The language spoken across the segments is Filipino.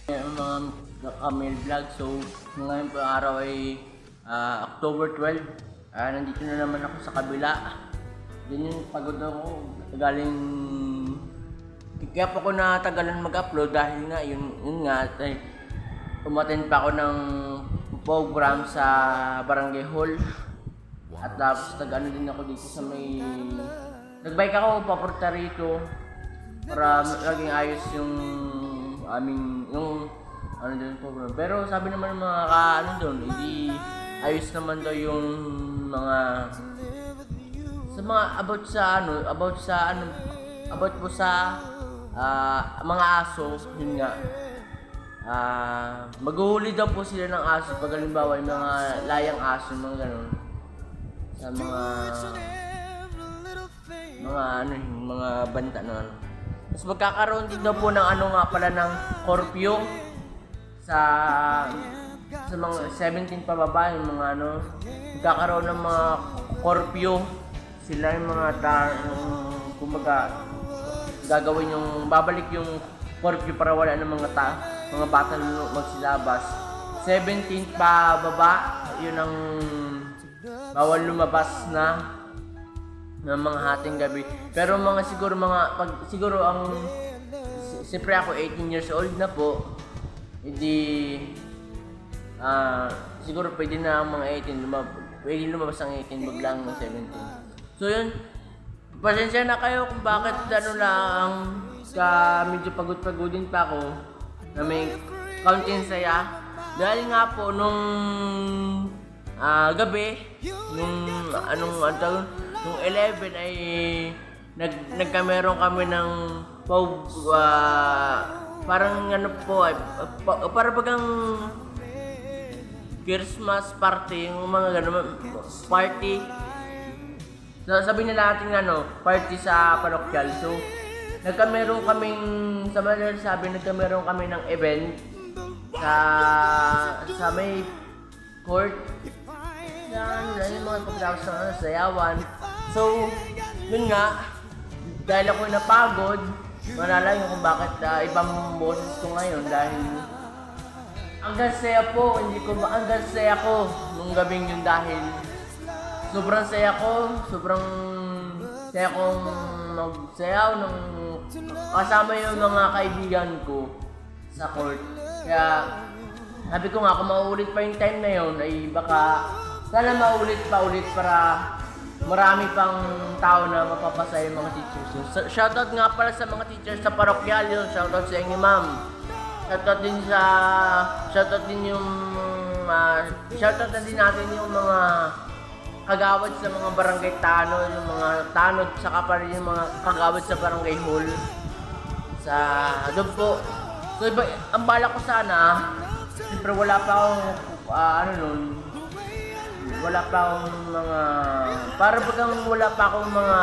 Mga Kamil Vlog. So ngayon po araw ay October 12. Nandito na naman ako sa kabila. Din yung pagod ako. Galing kaya po ako natagalan mag-upload dahil nga yun nga ay umattend pa ako ng program sa Barangay Hall. At tapos nag-ano din ako dito sa may nagbike ako papunta rito para maging ayos yung aming yung ano din program. Pero sabi naman ng mga ano doon, hindi ayos naman daw yung mga sa mga about po sa mga aso, yun nga. Maghuhuli daw po sila ng aso pag halimbawa yung mga layang aso, mga ganun. Sa mga banta na ano. Tapos magkakaroon din daw po ng ano nga pala ng curfew sa mga 17 pababa yung mga ano, magkakaroon ng mga curfew. Sila yung mga kumbaga gagawin yung babalik yung curfew para wala ng mga bata magsilabas. 17 pababa, yun ang bawal lumabas na ng mga hating gabi. Pero siguro siyempre ako 18 years old na po. Hindi siguro pwede na ang mga 18 pwede lumabas ang 18, wag lang ng 17. So yun, pasensya na kayo kung bakit lang medyo pagod-pagodin pa ako na may kaunting saya. Dahil nga po nung gabi, nung 11 ay nagkameron kami ng parang ano po ay para bagang Christmas party, yung mga ganun party. Sabi nila natin party sa parokyal. So nagkameron kami ng event sa may court. Yung mga pagkakos ng sayawan. So, yun nga, dahil ako napagod, malala yung kung bakit ibang boses ko ngayon dahil hanggang saya ko nung gabing yun dahil sobrang saya kong magsayaw nung kasama yung mga kaibigan ko sa court. Kaya sabi ko nga kung mauulit pa yung time na yun ay baka sana maulit para marami pang tao na mapapasaya yung mga teachers. So, shoutout nga pala sa mga teachers sa parokyal yun. Shoutout sa inyo, ma'am. Shoutout na din natin yung mga kagawad sa mga barangay tanod, yung mga tanod, saka pa rin yung mga kagawad sa barangay hall. Doon po. So, ang bala ko sana, siyempre wala pa akong, wala pa akong mga, para bagang wala pa akong mga,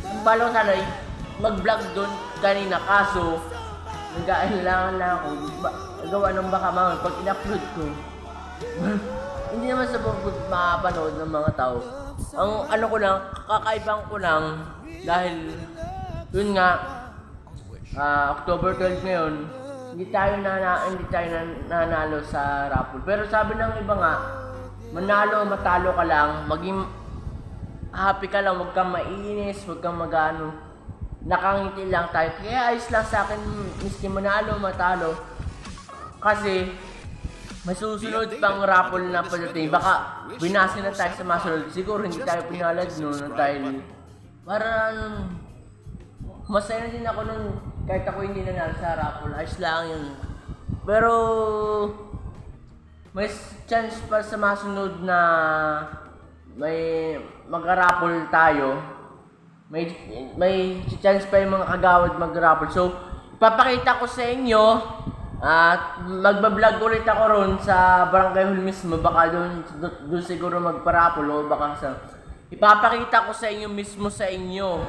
ang bala ko sana, mag-vlog doon kanina, kaso, nag-ailangan lang ako, gawa ng baka mga pag in-upload ko. Hindi naman sa mapanood ng mga tao. Ang kakaibang ko lang, dahil, yun nga, October 12 ngayon, hindi tayo nanalo sa raffle. Pero sabi ng iba nga, manalo, matalo ka lang, maging happy ka lang, huwag kang mainis, huwag kang magano. Nakangiti lang tayo. Kaya ayos lang sa akin, miski manalo, matalo. Kasi, may susunod pang raffle na pagdating. Baka binasi na tayo sa masunod. Siguro hindi tayo pinalad noon dahil parang masaya na din ako nun kahit ako hindi nanalo sa raffle. Ayos lang yun. Pero may chance pa sa masunod na may mag-raffle tayo. May chance pa yung mga kagawad mag-raffle. So, ipapakita ko sa inyo at magbablog ulit ako ron sa Barangay Hall mismo. Baka doon siguro magpa-raffle o baka ipapakita ko sa inyo mismo sa inyo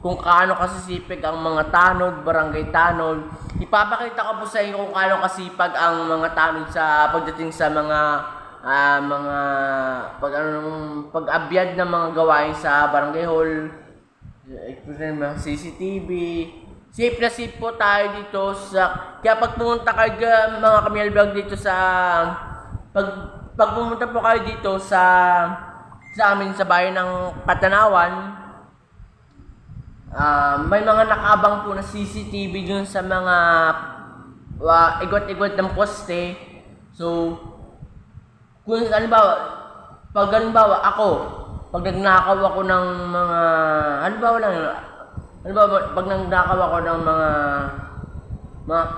kung kaano kasisipag ang mga tanod, barangay tanod. Ipapakita ko po sa inyo kung kaano kasipag ang mga tanod sa pagdating sa mga pag-abyad ng mga gawain sa Barangay Hall. Experience ng mga CCTV. Safe na safe po tayo dito sa... Kaya pag pumunta kayo mga Kamiel Vlog dito sa... Pag pumunta po kayo dito sa amin sa bayan ng Patanawan, may mga nakaabang po na CCTV dun sa mga igot-igot ng poste. So, kung halimbawa, pag pag nagnakaw ako ng mga, pag nagnakaw ako ng mga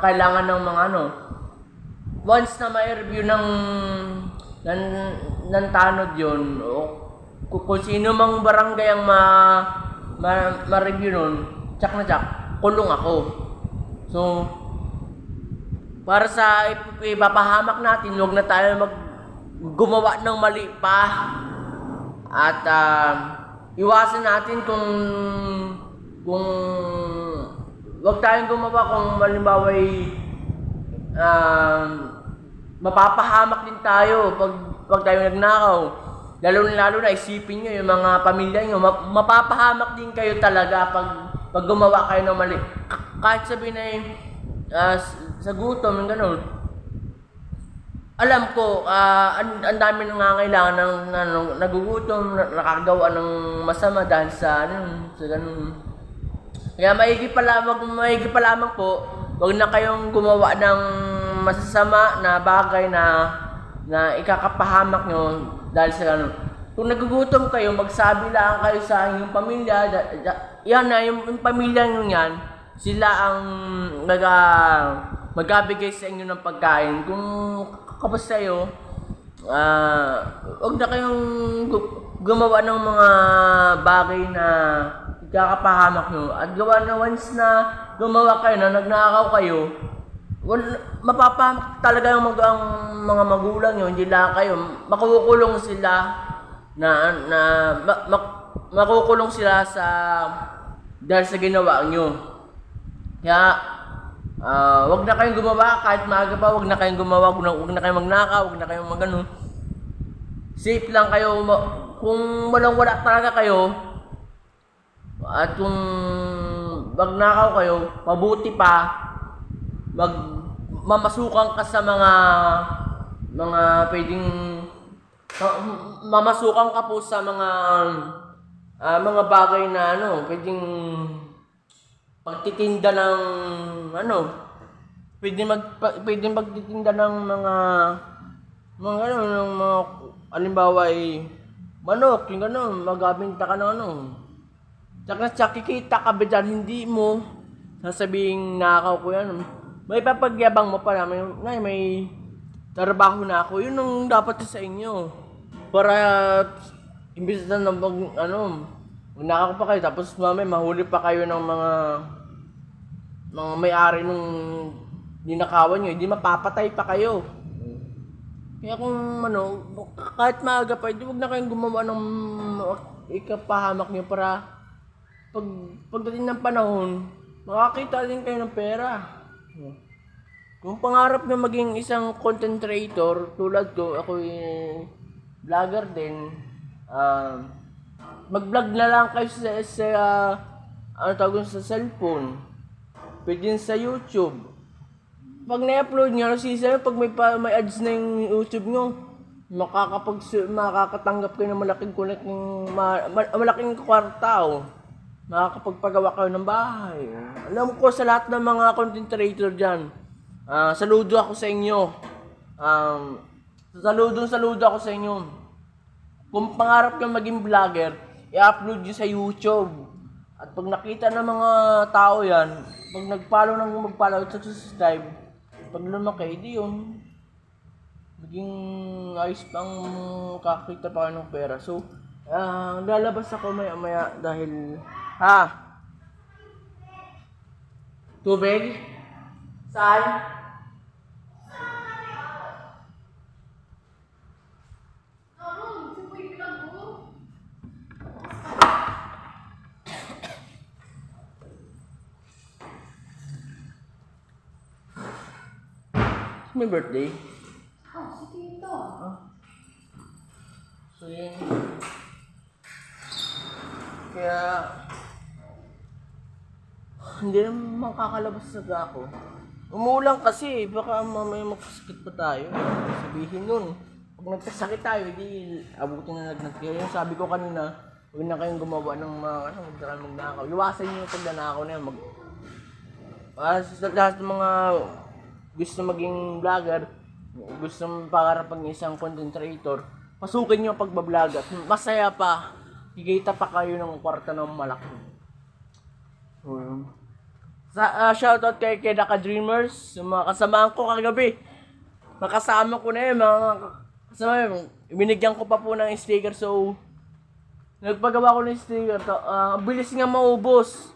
kailangan ng mga once na ma-review ng tanod yun, kung sino mang barangay ang ma-review nun, tsak na tsak, kulong ako. So, para sa ipapahamak natin, huwag na tayo gumawa ng mali pa. At iwasan natin kung huwag tayong gumawa kung halimbawa mapapahamak din tayo pag tayo nagnakaw. Lalo na isipin nyo yung mga pamilya nyo, mapapahamak din kayo talaga pag gumawa kayo ng mali. Kahit sabihin na sa gutom, yung gano'n. Alam ko, ang dami nangangailangan ng nagugutom, nakagawa ng masama dahil sa ganun. Kaya maigi pa lamang po, huwag na kayong gumawa ng masasama na bagay na ikakapahamak nyo dahil sa ganun. Kung nagugutom kayo, magsabi lang kayo sa inyong pamilya, yan na, yung pamilya nyo yan, sila ang magbibigay sa inyo ng pagkain. Kung kapos sa'yo, huwag na kayong gumawa ng mga bagay na ikakapahamak nyo. At gawa na once na gumawa kayo, na nagnakaw kayo, mapapahamak talaga yung mga magulang nyo, hindi lang kayo. Makukulong sila makukulong sila dahil sa ginawa nyo. Kaya, wag na kayong gumawa kahit maaga pa, wag na kayong gumawa, wag na kayong magnakaw, wag na kayong magano. Safe lang kayo kung wala talaga kayo. At kung magnakaw kayo, mabuti pa mamasukan ka sa mga pwedeng mamasukan ka po sa mga bagay na pwedeng pagtitinda ng pwedeng magtitinda ng mga halimbawa manok, yung magabinta ka ng Tsaka kikita ka ba dyan, hindi mo sasabihin nakaw ko yan. May papagyabang mo pa na may trabaho na ako. Yun ang dapat sa inyo. Para imbis na magnakaw pa kayo, tapos mamay mahuli pa kayo ng mga may-ari nung ninakawan nyo, hindi mapapatay pa kayo. Kaya kung kahit maaga pa, huwag na kayong gumawa ng ikapahamak nyo para pagdating ng panahon, makakita din kayo ng pera. Kung pangarap nyo maging isang content creator, tulad ko, ako vlogger din, mag-vlog na lang kayo sa cellphone. Pwede sa YouTube. Pag na-upload nyo, pag may ads na yung YouTube nyo, makakatanggap kayo ng malaking kwarta. Makakapagpagawa kayo ng bahay. Alam ko sa lahat ng mga content creator dyan, saludo ako sa inyo. Saludo ako sa inyo. Kung pangarap nyo maging vlogger, i-upload nyo sa YouTube. At pag nakita ng mga tao yan, pag mag-follow at subscribe, pag lumaki, di yun. Maging ayos pang kakita pa kayo ng pera. So, lalabas ako maya dahil tubig? Saan? May birthday? Si Tito. So yun. Kaya Hindi naman kakalabas sa ako. Umuulan kasi, baka mamaya magkasakit pa tayo. Sabihin nun, pag nagkasakit tayo, di abutin na lagnat kayo. Yung sabi ko kanina, huwag na kayong gumawa ng mga, huwag na kayong magnakaw. Iwasan nyo yung pagnanakaw na yun. Sa lahat ng mga gusto maging vlogger, gusto pangarap ng isang content creator, pasukin nyo ang pagbablog at masaya pa, higita pa kayo ng kwarta ng malaki. Shoutout kay Daka Dreamers, yung mga kasamahan ko kagabi. Nakasama ko na yun, mga kasama yun. Binigyan ko pa po ng sticker, so nagpagawa ko ng sticker. Bilis nga maubos.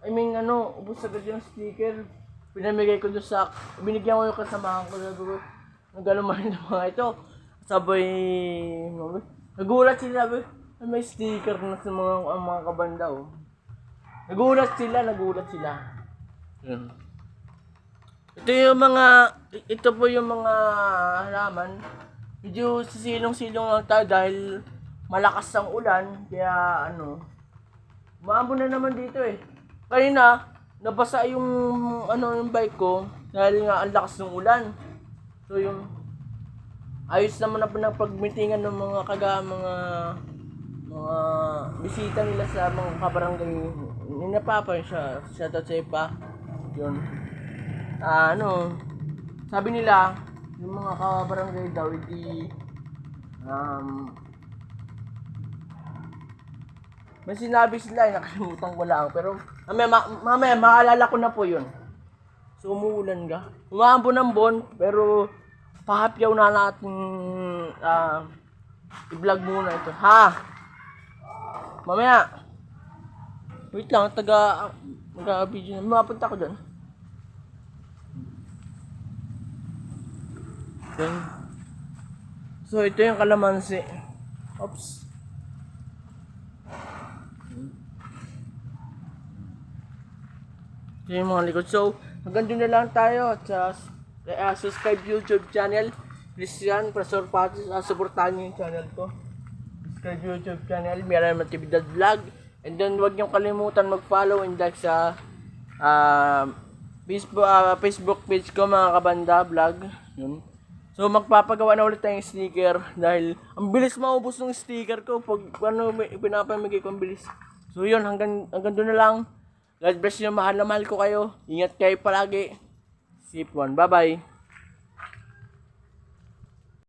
Ubos agad yung sticker. Pinamigay ko doon binigyan ko yung kasamahan ko. Sabi ko, nagalumanin ng mga ito. Sabay, nagulat sila, may sticker na sa mga kabanda, oh. Nagulat sila. Ito po yung mga halaman. Medyo sisilong-silong lang tayo dahil malakas ang ulan. Kaya maambon na naman dito eh. Kanina, nabasa yung bike ko dahil nga ang lakas ng ulan. So ayos naman na po ng pagmitingan ng mga mga bisita nila sa mga kabarangay. Ninapapa siya. Shoutout sa ipa. Yun. Sabi nila, yung mga kabarangay daw, may sinabi sila, nakalimutan ko lang. Pero, mamaya, maalala ko na po yun. So, umuulan ka. Umambon ng bon, pero, pahapyaw na natin, i-vlog muna ito. Ha? Mamaya. Wait lang, taga-video na. Mapunta ko dyan. Okay. So, ito yung kalamansi. Oops. Ito yung mga likod. So, hanggang doon na lang tayo. At subscribe YouTube channel. Please yan, Professor Patis. Supportahan nyo yung channel ko. Subscribe YouTube channel. Meron Matibidad Vlog. And then, huwag niyong kalimutan mag-follow and like sa Facebook page ko, mga kabanda vlog. Yun. So, magpapagawa na ulit tayong sticker dahil ang bilis maubos ng sticker ko pag pinapamigay ko ang bilis. So, yun. Hanggang doon na lang. God bless you. Mahal na mahal ko kayo. Ingat kayo palagi. Sip one. Bye-bye.